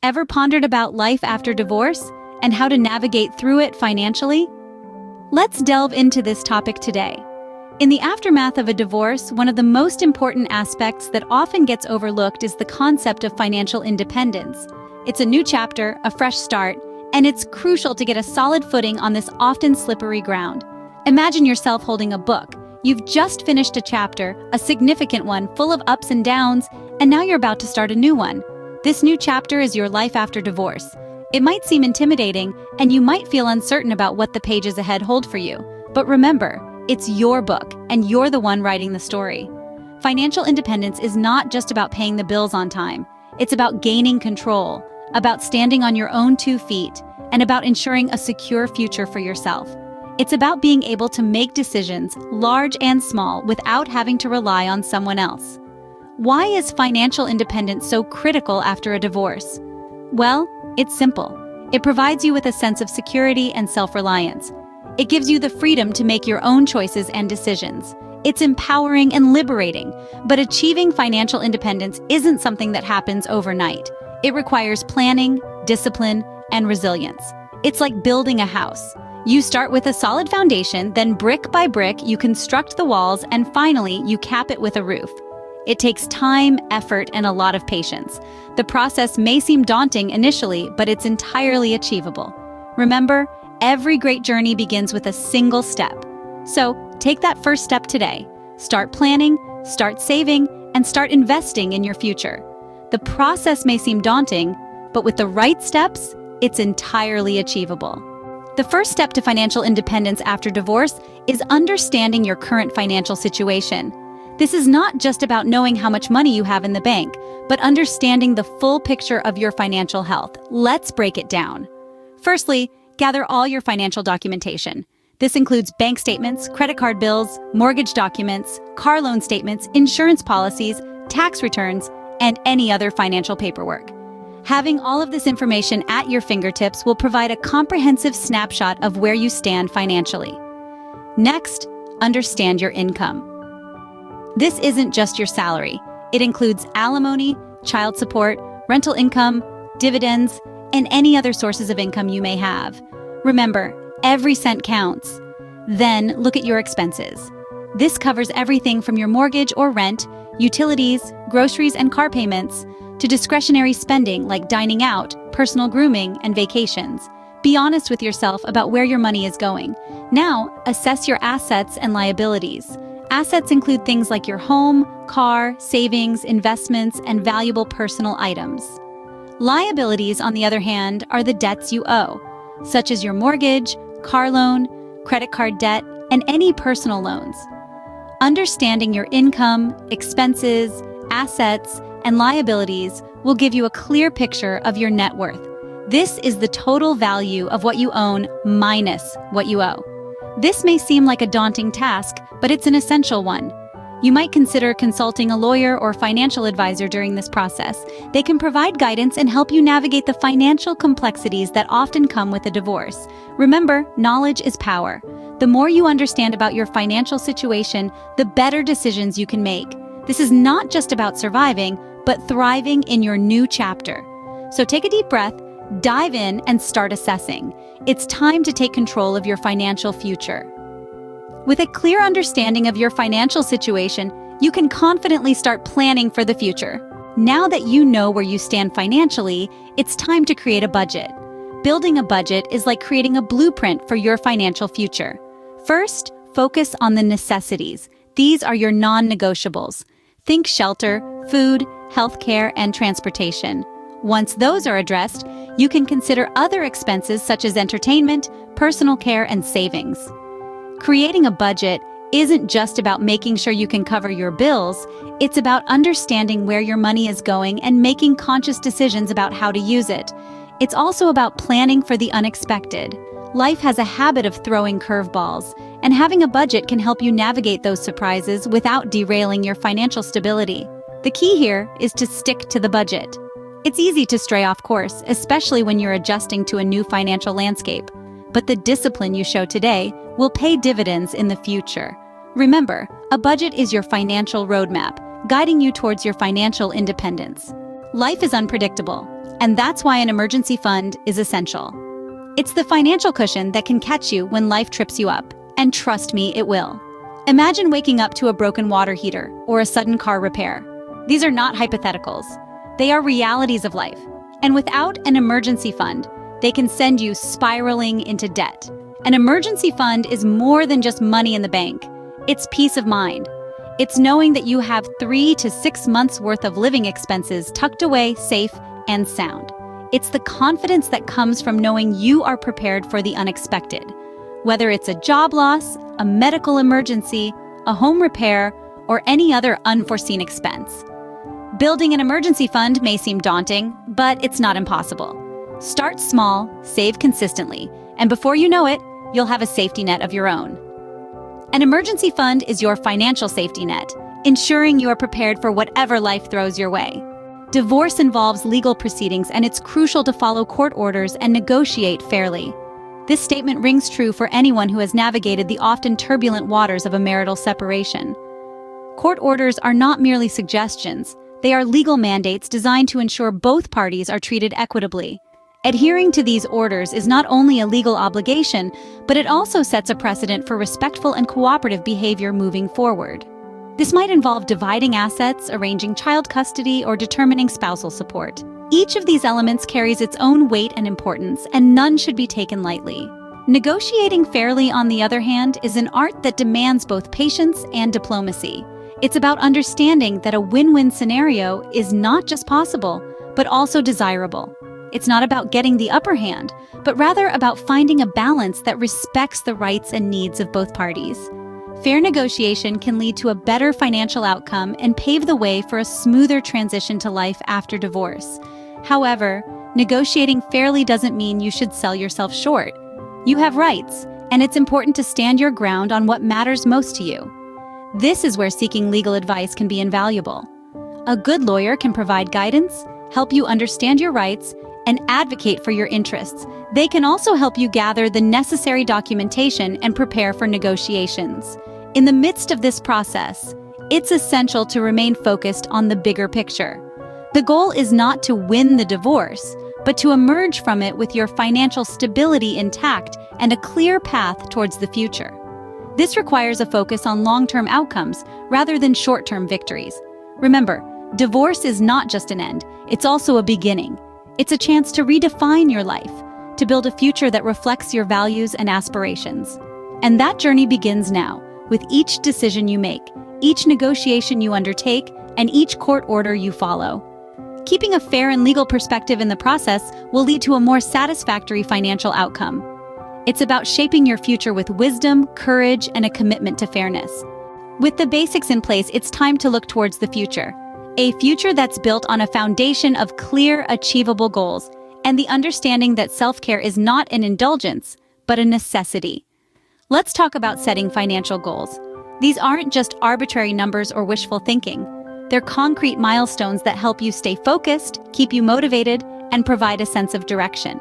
Ever pondered about life after divorce and how to navigate through it financially? Let's delve into this topic today. In the aftermath of a divorce, one of the most important aspects that often gets overlooked is the concept of financial independence. It's a new chapter, a fresh start, and it's crucial to get a solid footing on this often slippery ground. Imagine yourself holding a book. You've just finished a chapter, a significant one, full of ups and downs, and now you're about to start a new one. This new chapter is your life after divorce. It might seem intimidating, and you might feel uncertain about what the pages ahead hold for you. But remember, it's your book, and you're the one writing the story. Financial independence is not just about paying the bills on time. It's about gaining control, about standing on your own 2 feet, and about ensuring a secure future for yourself. It's about being able to make decisions, large and small, without having to rely on someone else. Why is financial independence so critical after a divorce? Well, it's simple. It provides you with a sense of security and self-reliance. It gives you the freedom to make your own choices and decisions. It's empowering and liberating, but achieving financial independence isn't something that happens overnight. It requires planning, discipline, and resilience. It's like building a house. You start with a solid foundation, then brick by brick, you construct the walls, and finally, you cap it with a roof. It takes time, effort, and a lot of patience. The process may seem daunting initially, but it's entirely achievable. Remember, every great journey begins with a single step. So, take that first step today. Start planning, start saving, and start investing in your future. The process may seem daunting, but with the right steps, it's entirely achievable. The first step to financial independence after divorce is understanding your current financial situation. This is not just about knowing how much money you have in the bank, but understanding the full picture of your financial health. Let's break it down. Firstly, gather all your financial documentation. This includes bank statements, credit card bills, mortgage documents, car loan statements, insurance policies, tax returns, and any other financial paperwork. Having all of this information at your fingertips will provide a comprehensive snapshot of where you stand financially. Next, understand your income. This isn't just your salary. It includes alimony, child support, rental income, dividends, and any other sources of income you may have. Remember, every cent counts. Then look at your expenses. This covers everything from your mortgage or rent, utilities, groceries and car payments, to discretionary spending like dining out, personal grooming, and vacations. Be honest with yourself about where your money is going. Now, assess your assets and liabilities. Assets include things like your home, car, savings, investments, and valuable personal items. Liabilities, on the other hand, are the debts you owe, such as your mortgage, car loan, credit card debt, and any personal loans. Understanding your income, expenses, assets, and liabilities will give you a clear picture of your net worth. This is the total value of what you own minus what you owe. This may seem like a daunting task, but it's an essential one. You might consider consulting a lawyer or financial advisor during this process. They can provide guidance and help you navigate the financial complexities that often come with a divorce. Remember, knowledge is power. The more you understand about your financial situation, the better decisions you can make. This is not just about surviving, but thriving in your new chapter. So take a deep breath, dive in, and start assessing. It's time to take control of your financial future. With a clear understanding of your financial situation, you can confidently start planning for the future. Now that you know where you stand financially, it's time to create a budget. Building a budget is like creating a blueprint for your financial future. First, focus on the necessities. These are your non-negotiables. Think shelter, food, healthcare, and transportation. Once those are addressed, you can consider other expenses such as entertainment, personal care, and savings. Creating a budget isn't just about making sure you can cover your bills, it's about understanding where your money is going and making conscious decisions about how to use it. It's also about planning for the unexpected. Life has a habit of throwing curveballs, and having a budget can help you navigate those surprises without derailing your financial stability. The key here is to stick to the budget. It's easy to stray off course, especially when you're adjusting to a new financial landscape. But the discipline you show today will pay dividends in the future. Remember, a budget is your financial roadmap, guiding you towards your financial independence. Life is unpredictable, And that's why an emergency fund is essential. It's the financial cushion that can catch you when life trips you up. And trust me, it will. Imagine waking up to a broken water heater or a sudden car repair. These are not hypotheticals. They are realities of life. And without an emergency fund, they can send you spiraling into debt. An emergency fund is more than just money in the bank. It's peace of mind. It's knowing that you have 3 to 6 months worth of living expenses tucked away, safe and sound. It's the confidence that comes from knowing you are prepared for the unexpected. Whether it's a job loss, a medical emergency, a home repair, or any other unforeseen expense. Building an emergency fund may seem daunting, but it's not impossible. Start small, save consistently, and before you know it, you'll have a safety net of your own. An emergency fund is your financial safety net, ensuring you are prepared for whatever life throws your way. Divorce involves legal proceedings, and it's crucial to follow court orders and negotiate fairly. This statement rings true for anyone who has navigated the often turbulent waters of a marital separation. Court orders are not merely suggestions. They are legal mandates designed to ensure both parties are treated equitably. Adhering to these orders is not only a legal obligation, but it also sets a precedent for respectful and cooperative behavior moving forward. This might involve dividing assets, arranging child custody, or determining spousal support. Each of these elements carries its own weight and importance, and none should be taken lightly. Negotiating fairly, on the other hand, is an art that demands both patience and diplomacy. It's about understanding that a win-win scenario is not just possible, but also desirable. It's not about getting the upper hand, but rather about finding a balance that respects the rights and needs of both parties. Fair negotiation can lead to a better financial outcome and pave the way for a smoother transition to life after divorce. However, negotiating fairly doesn't mean you should sell yourself short. You have rights, and it's important to stand your ground on what matters most to you. This is where seeking legal advice can be invaluable. A good lawyer can provide guidance, help you understand your rights, and advocate for your interests. They can also help you gather the necessary documentation and prepare for negotiations. In the midst of this process, it's essential to remain focused on the bigger picture. The goal is not to win the divorce, but to emerge from it with your financial stability intact and a clear path towards the future. This requires a focus on long-term outcomes rather than short-term victories. Remember, divorce is not just an end, it's also a beginning. It's a chance to redefine your life, to build a future that reflects your values and aspirations. And that journey begins now, with each decision you make, each negotiation you undertake, and each court order you follow. Keeping a fair and legal perspective in the process will lead to a more satisfactory financial outcome. It's about shaping your future with wisdom, courage, and a commitment to fairness. With the basics in place, it's time to look towards the future. A future that's built on a foundation of clear, achievable goals, and the understanding that self-care is not an indulgence, but a necessity. Let's talk about setting financial goals. These aren't just arbitrary numbers or wishful thinking. They're concrete milestones that help you stay focused, keep you motivated, and provide a sense of direction.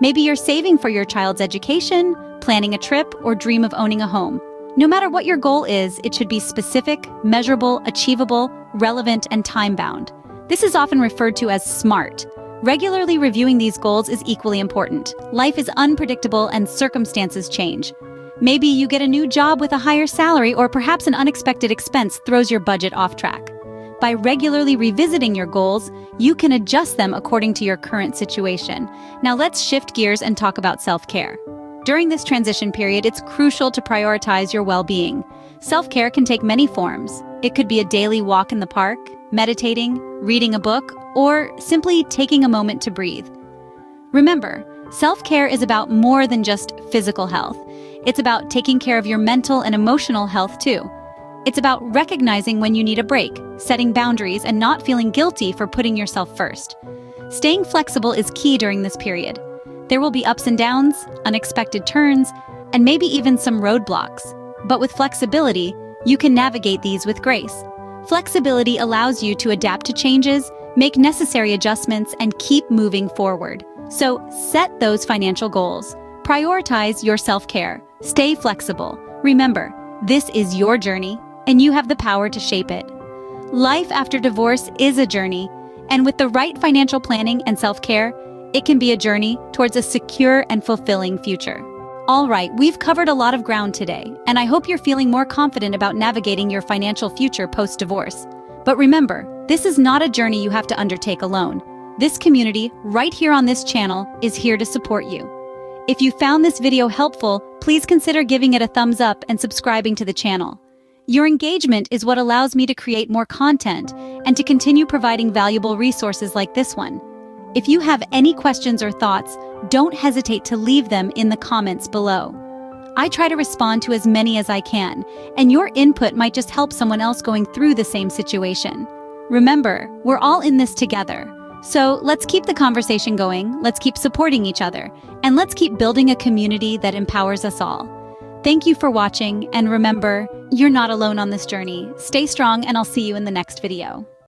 Maybe you're saving for your child's education, planning a trip, or dream of owning a home. No matter what your goal is, it should be specific, measurable, achievable, relevant, and time-bound. This is often referred to as SMART. Regularly reviewing these goals is equally important. Life is unpredictable and circumstances change. Maybe you get a new job with a higher salary, or perhaps an unexpected expense throws your budget off track. By regularly revisiting your goals, you can adjust them according to your current situation. Now let's shift gears and talk about self-care. During this transition period, it's crucial to prioritize your well-being. Self-care can take many forms. It could be a daily walk in the park, meditating, reading a book, or simply taking a moment to breathe. Remember, self-care is about more than just physical health. It's about taking care of your mental and emotional health too. It's about recognizing when you need a break, setting boundaries, and not feeling guilty for putting yourself first. Staying flexible is key during this period. There will be ups and downs, unexpected turns, and maybe even some roadblocks. But with flexibility, you can navigate these with grace. Flexibility allows you to adapt to changes, make necessary adjustments, and keep moving forward. So set those financial goals. Prioritize your self-care. Stay flexible. Remember, this is your journey, and you have the power to shape it. Life after divorce is a journey, And with the right financial planning and self-care, it can be a journey towards a secure and fulfilling future. All right, we've covered a lot of ground today, and I hope you're feeling more confident about navigating your financial future post-divorce. But remember, this is not a journey you have to undertake alone. This community, right here on this channel, is here to support you. If you found this video helpful, please consider giving it a thumbs up and subscribing to the channel. Your engagement is what allows me to create more content and to continue providing valuable resources like this one. If you have any questions or thoughts, don't hesitate to leave them in the comments below. I try to respond to as many as I can, and your input might just help someone else going through the same situation. Remember, we're all in this together. So let's keep the conversation going, let's keep supporting each other, and let's keep building a community that empowers us all. Thank you for watching, and remember, you're not alone on this journey. Stay strong, and I'll see you in the next video.